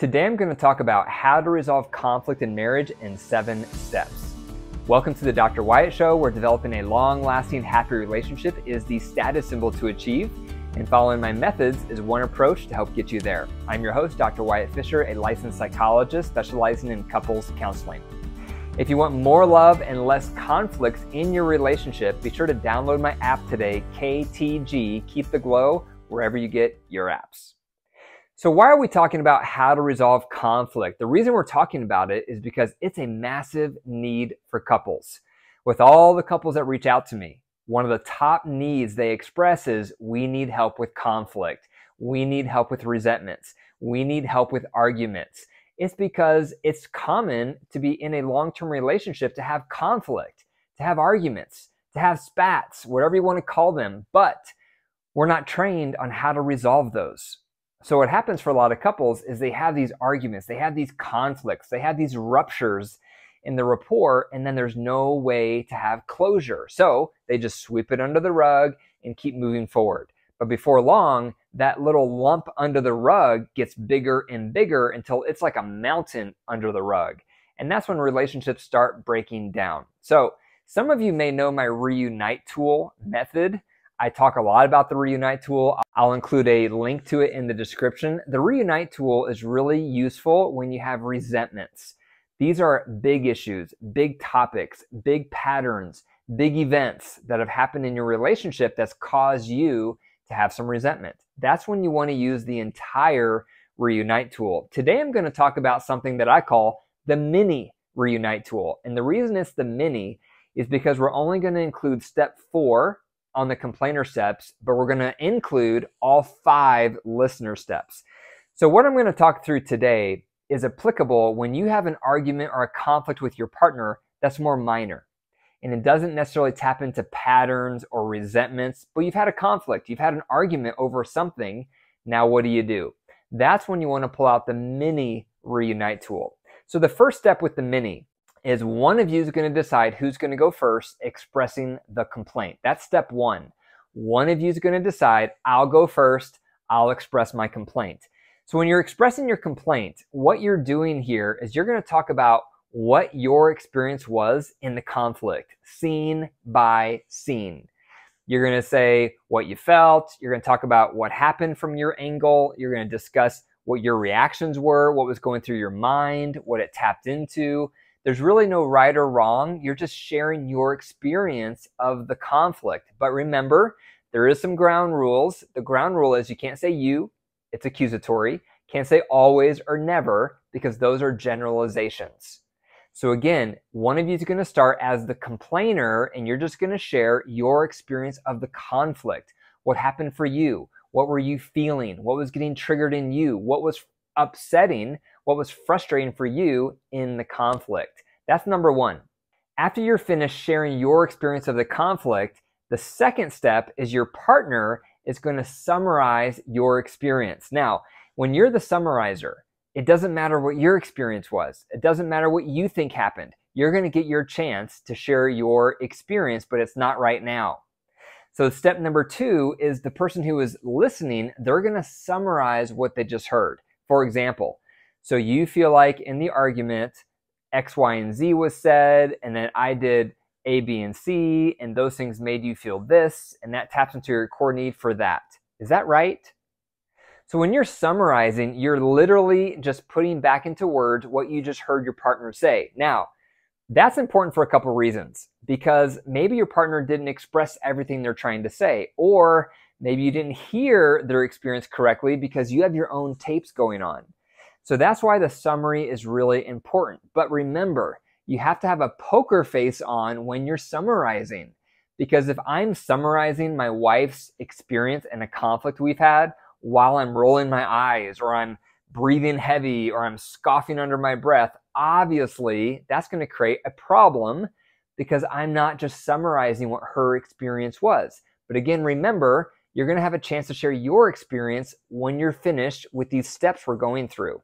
Today I'm going to talk about how to resolve conflict in marriage in 7 steps. Welcome to the Dr. Wyatt Show, where developing a long-lasting, happy relationship is the status symbol to achieve, and following my methods is one approach to help get you there. I'm your host, Dr. Wyatt Fisher, a licensed psychologist specializing in couples counseling. If you want more love and less conflicts in your relationship, be sure to download my app today, KTG, Keep the Glow, wherever you get your apps. So why are we talking about how to resolve conflict? The reason we're talking about it is because it's a massive need for couples. With all the couples that reach out to me, one of the top needs they express is we need help with conflict. We need help with resentments. We need help with arguments. It's because it's common to be in a long-term relationship to have conflict, to have arguments, to have spats, whatever you want to call them, but we're not trained on how to resolve those. So what happens for a lot of couples is they have these arguments, they have these conflicts, they have these ruptures in the rapport, and then there's no way to have closure. So they just sweep it under the rug and keep moving forward. But before long, that little lump under the rug gets bigger and bigger until it's like a mountain under the rug. And that's when relationships start breaking down. So some of you may know my Reunite tool method. I talk a lot about the Reunite tool. I'll include a link to it in the description. The Reunite tool is really useful when you have resentments. These are big issues, big topics, big patterns, big events that have happened in your relationship that's caused you to have some resentment. That's when you want to use the entire Reunite tool. Today I'm going to talk about something that I call the mini Reunite tool. And the reason it's the mini is because we're only going to include step 4 on the complainer steps, but we're going to include all 5 listener steps. So what I'm going to talk through today is applicable when you have an argument or a conflict with your partner that's more minor. And it doesn't necessarily tap into patterns or resentments, but you've had a conflict, you've had an argument over something. Now what do? That's when you want to pull out the mini Reunite tool. So the first step with the mini is one of you is going to decide who's going to go first expressing the complaint. That's step 1. One of you is going to decide, I'll go first, I'll express my complaint. So when you're expressing your complaint, what you're doing here is you're going to talk about what your experience was in the conflict, scene by scene. You're going to say what you felt, you're going to talk about what happened from your angle, you're going to discuss what your reactions were, what was going through your mind, what it tapped into. There's really no right or wrong. You're just sharing your experience of the conflict. But remember, there is some ground rules. The ground rule is you can't say you. It's accusatory. Can't say always or never because those are generalizations. So again, one of you is going to start as the complainer and you're just going to share your experience of the conflict. What happened for you? What were you feeling? What was getting triggered in you? What was upsetting? What was frustrating for you in the conflict? That's number 1. After you're finished sharing your experience of the conflict, the second step is your partner is going to summarize your experience. Now, when you're the summarizer, it doesn't matter what your experience was. It doesn't matter what you think happened. You're going to get your chance to share your experience, but it's not right now. So step number 2 is the person who is listening, they're going to summarize what they just heard. For example, so you feel like in the argument, X, Y, and Z was said, and then I did A, B, and C, and those things made you feel this, and that taps into your core need for that. Is that right? So when you're summarizing, you're literally just putting back into words what you just heard your partner say. Now, that's important for a couple reasons, because maybe your partner didn't express everything they're trying to say, or maybe you didn't hear their experience correctly because you have your own tapes going on. So that's why the summary is really important. But remember, you have to have a poker face on when you're summarizing. Because if I'm summarizing my wife's experience and a conflict we've had while I'm rolling my eyes or I'm breathing heavy or I'm scoffing under my breath, obviously that's going to create a problem because I'm not just summarizing what her experience was. But again, remember, you're going to have a chance to share your experience when you're finished with these steps we're going through.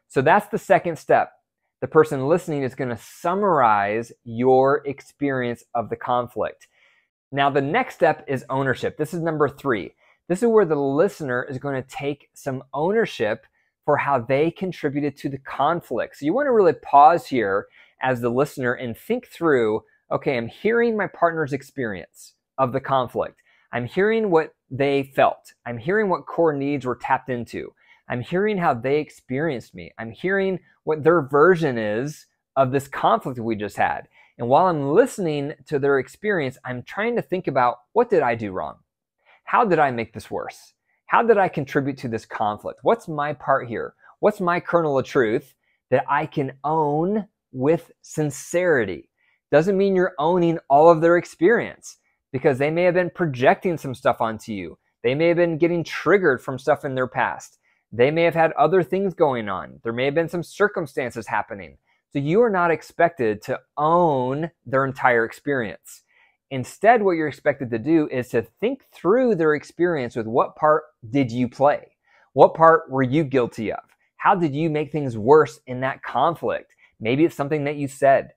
So that's the second step. The person listening is going to summarize your experience of the conflict. Now, the next step is ownership. This is number 3. This is where the listener is going to take some ownership for how they contributed to the conflict. So you want to really pause here as the listener and think through, okay, I'm hearing my partner's experience of the conflict. I'm hearing what they felt. I'm hearing what core needs were tapped into. I'm hearing how they experienced me. I'm hearing what their version is of this conflict we just had. And while I'm listening to their experience, I'm trying to think about, what did I do wrong? How did I make this worse? How did I contribute to this conflict? What's my part here? What's my kernel of truth that I can own with sincerity? Doesn't mean you're owning all of their experience, because they may have been projecting some stuff onto you. They may have been getting triggered from stuff in their past. They may have had other things going on. There may have been some circumstances happening. So you are not expected to own their entire experience. Instead, what you're expected to do is to think through their experience with, what part did you play? What part were you guilty of? How did you make things worse in that conflict? Maybe it's something that you said.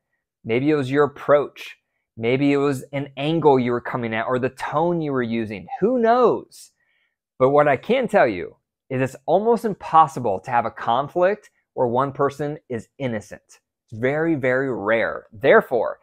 Maybe it was your approach. Maybe it was an angle you were coming at or the tone you were using. Who knows? But what I can tell you is it's almost impossible to have a conflict where one person is innocent. It's very, very rare. Therefore,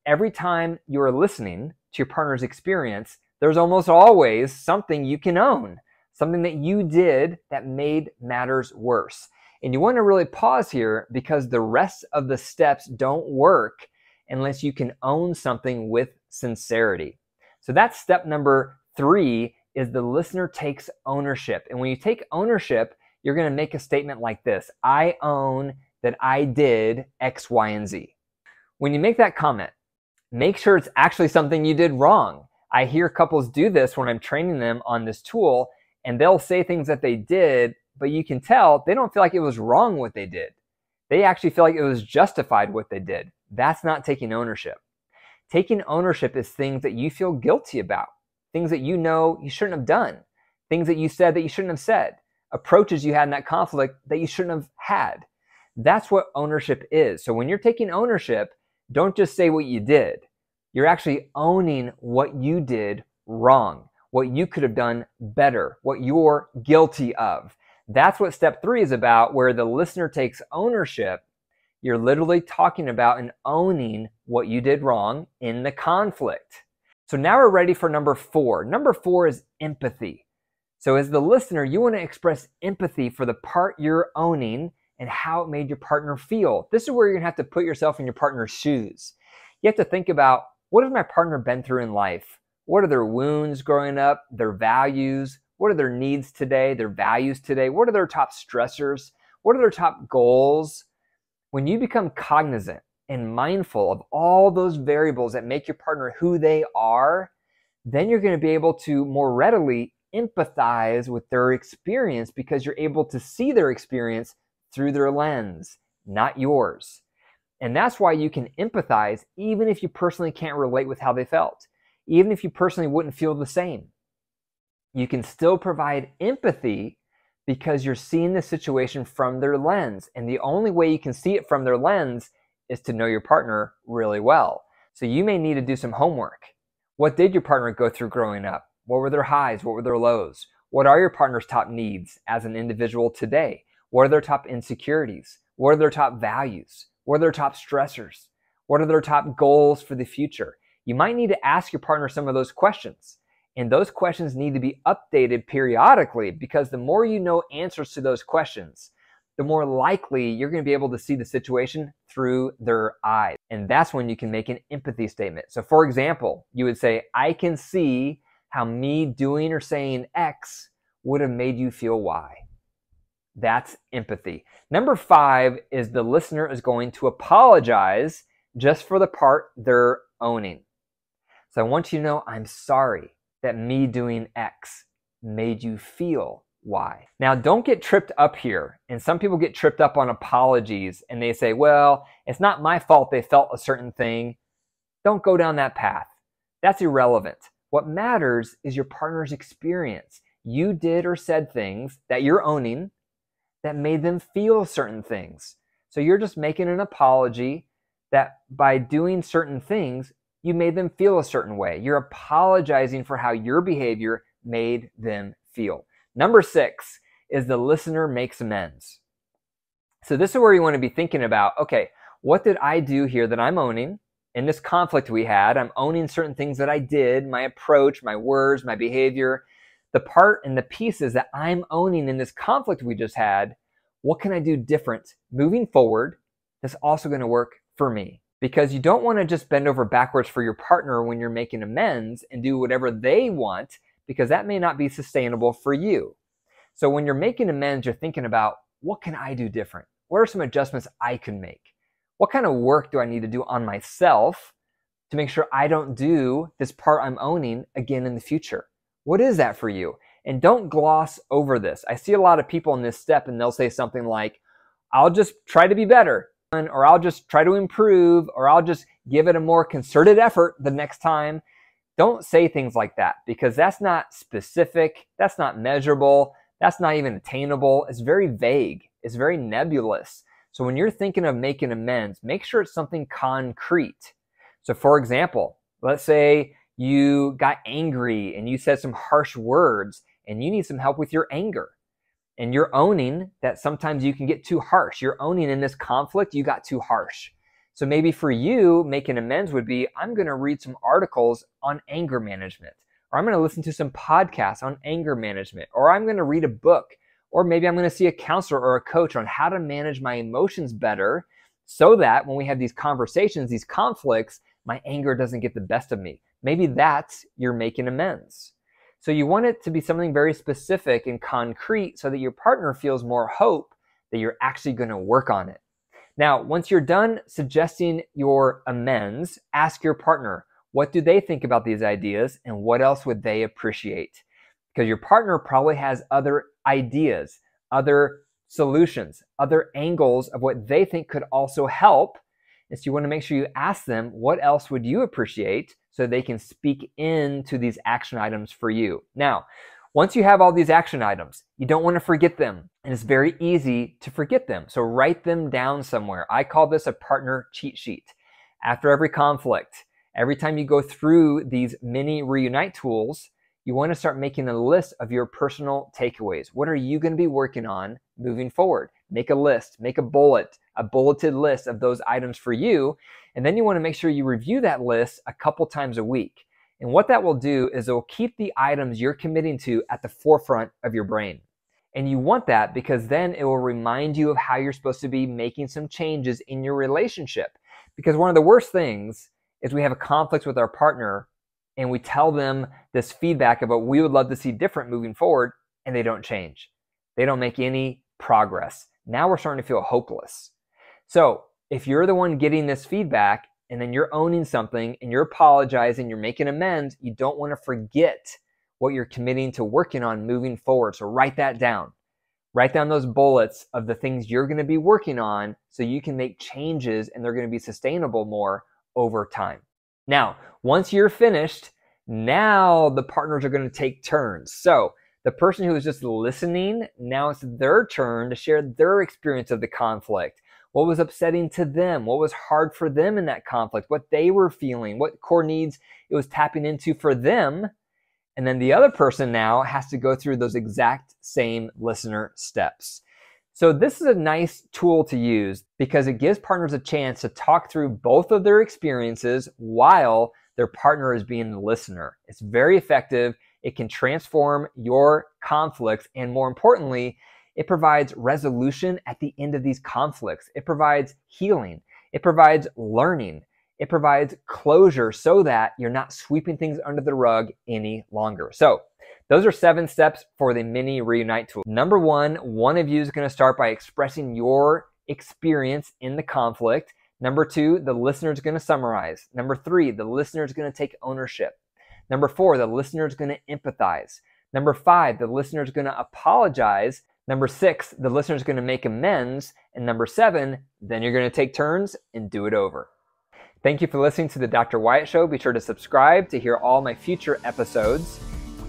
every time you're listening to your partner's experience, there's almost always something you can own, something that you did that made matters worse. And you want to really pause here, because the rest of the steps don't work unless you can own something with sincerity. So that's step number 3, is the listener takes ownership. And when you take ownership, you're going to make a statement like this: I own that I did X, Y, and Z. When you make that comment, make sure it's actually something you did wrong. I hear couples do this when I'm training them on this tool, and they'll say things that they did, but you can tell they don't feel like it was wrong what they did. They actually feel like it was justified what they did. That's not taking ownership. Taking ownership is things that you feel guilty about, things that you know you shouldn't have done, things that you said that you shouldn't have said, approaches you had in that conflict that you shouldn't have had. That's what ownership is. So when you're taking ownership, don't just say what you did. You're actually owning what you did wrong, what you could have done better, what you're guilty of. That's what step 3 is about, where the listener takes ownership. You're literally talking about and owning what you did wrong in the conflict. So now we're ready for number 4. Number 4 is empathy. So as the listener, you want to express empathy for the part you're owning and how it made your partner feel. This is where you're going to have to put yourself in your partner's shoes. You have to think about, what has my partner been through in life? What are their wounds growing up, their values? What are their needs today, their values today? What are their top stressors? What are their top goals? When you become cognizant and mindful of all those variables that make your partner who they are, then you're going to be able to more readily empathize with their experience, because you're able to see their experience through their lens, not yours. And that's why you can empathize even if you personally can't relate with how they felt, even if you personally wouldn't feel the same. You can still provide empathy because you're seeing the situation from their lens. And the only way you can see it from their lens is to know your partner really well. So you may need to do some homework. What did your partner go through growing up? What were their highs? What were their lows? What are your partner's top needs as an individual today? What are their top insecurities? What are their top values? What are their top stressors? What are their top goals for the future? You might need to ask your partner some of those questions. And those questions need to be updated periodically, because the more you know answers to those questions, the more likely you're going to be able to see the situation through their eyes. And that's when you can make an empathy statement. So for example, you would say, I can see how me doing or saying X would have made you feel Y. That's empathy. Number 5 is the listener is going to apologize just for the part they're owning. So I want you to know, I'm sorry that me doing X made you feel Y. Now, don't get tripped up here. And some people get tripped up on apologies and they say, well, it's not my fault they felt a certain thing. Don't go down that path. That's irrelevant. What matters is your partner's experience. You did or said things that you're owning that made them feel certain things. So you're just making an apology that by doing certain things, you made them feel a certain way. You're apologizing for how your behavior made them feel. Number 6 is the listener makes amends. So this is where you want to be thinking about, okay, what did I do here that I'm owning? In this conflict we had, I'm owning certain things that I did, my approach, my words, my behavior, the part and the pieces that I'm owning in this conflict we just had. What can I do different moving forward that's also going to work for me? Because you don't want to just bend over backwards for your partner when you're making amends and do whatever they want, because that may not be sustainable for you. So when you're making amends, you're thinking about, what can I do different? What are some adjustments I can make? What kind of work do I need to do on myself to make sure I don't do this part I'm owning again in the future? What is that for you? And don't gloss over this. I see a lot of people in this step and they'll say something like, I'll just try to be better, or I'll just try to improve, or I'll just give it a more concerted effort the next time. Don't say things like that, because that's not specific, that's not measurable, that's not even attainable. It's very vague, it's very nebulous. So when you're thinking of making amends, make sure it's something concrete. So for example, let's say you got angry and you said some harsh words and you need some help with your anger. And you're owning that sometimes you can get too harsh. You're owning in this conflict, you got too harsh. So maybe for you, making amends would be, I'm going to read some articles on anger management, or I'm going to listen to some podcasts on anger management, or I'm going to read a book, or maybe I'm going to see a counselor or a coach on how to manage my emotions better so that when we have these conversations, these conflicts, my anger doesn't get the best of me. Maybe that's you're making amends. So you want it to be something very specific and concrete so that your partner feels more hope that you're actually going to work on it. Now, once you're done suggesting your amends, ask your partner, what do they think about these ideas and what else would they appreciate? Because your partner probably has other ideas, other solutions, other angles of what they think could also help. And so you want to make sure you ask them, what else would you appreciate, so they can speak into these action items for you. Now, once you have all these action items, you don't want to forget them. And it's very easy to forget them. So write them down somewhere. I call this a partner cheat sheet. After every conflict, every time you go through these mini reunite tools, you want to start making a list of your personal takeaways. What are you going to be working on moving forward? Make a list, make a bulleted list of those items for you. And then you want to make sure you review that list a couple times a week. And what that will do is it will keep the items you're committing to at the forefront of your brain. And you want that because then it will remind you of how you're supposed to be making some changes in your relationship. Because one of the worst things is we have a conflict with our partner and we tell them this feedback about what we would love to see different moving forward, and they don't change. They don't make any progress. Now we're starting to feel hopeless. So if you're the one getting this feedback and then you're owning something and you're apologizing, you're making amends, you don't want to forget what you're committing to working on moving forward. So write that down. Write down those bullets of the things you're going to be working on so you can make changes and they're going to be sustainable more over time. Now, once you're finished, now the partners are going to take turns. So the person who is just listening, now it's their turn to share their experience of the conflict. What was upsetting to them? What was hard for them in that conflict? What they were feeling? What core needs it was tapping into for them? And then the other person now has to go through those exact same listener steps. So this is a nice tool to use because it gives partners a chance to talk through both of their experiences while their partner is being the listener. It's very effective. It can transform your conflicts, and more importantly, it provides resolution at the end of these conflicts. It provides healing. It provides learning. It provides closure so that you're not sweeping things under the rug any longer. So those are 7 steps for the mini reunite tool. Number 1, one of you is going to start by expressing your experience in the conflict. Number 2, the listener is going to summarize. Number 3, the listener is going to take ownership. Number 4, the listener is going to empathize. Number 5, the listener is going to apologize. Number 6, the listener is going to make amends. And number 7, then you're going to take turns and do it over. Thank you for listening to the Dr. Wyatt Show. Be sure to subscribe to hear all my future episodes.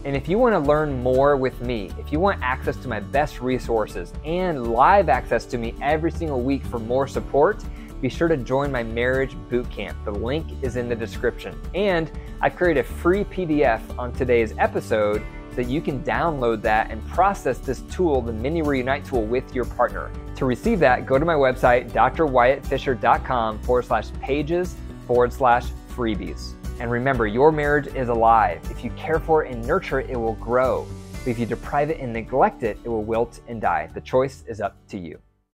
And if you want to learn more with me, if you want access to my best resources and live access to me every single week for more support, be sure to join my marriage bootcamp. The link is in the description. And I've created a free PDF on today's episode so that you can download that and process this tool, the Mini Reunite tool, with your partner. To receive that, go to my website, drwyattfisher.com/pages/freebies. And remember, your marriage is alive. If you care for it and nurture it, it will grow. But if you deprive it and neglect it, it will wilt and die. The choice is up to you.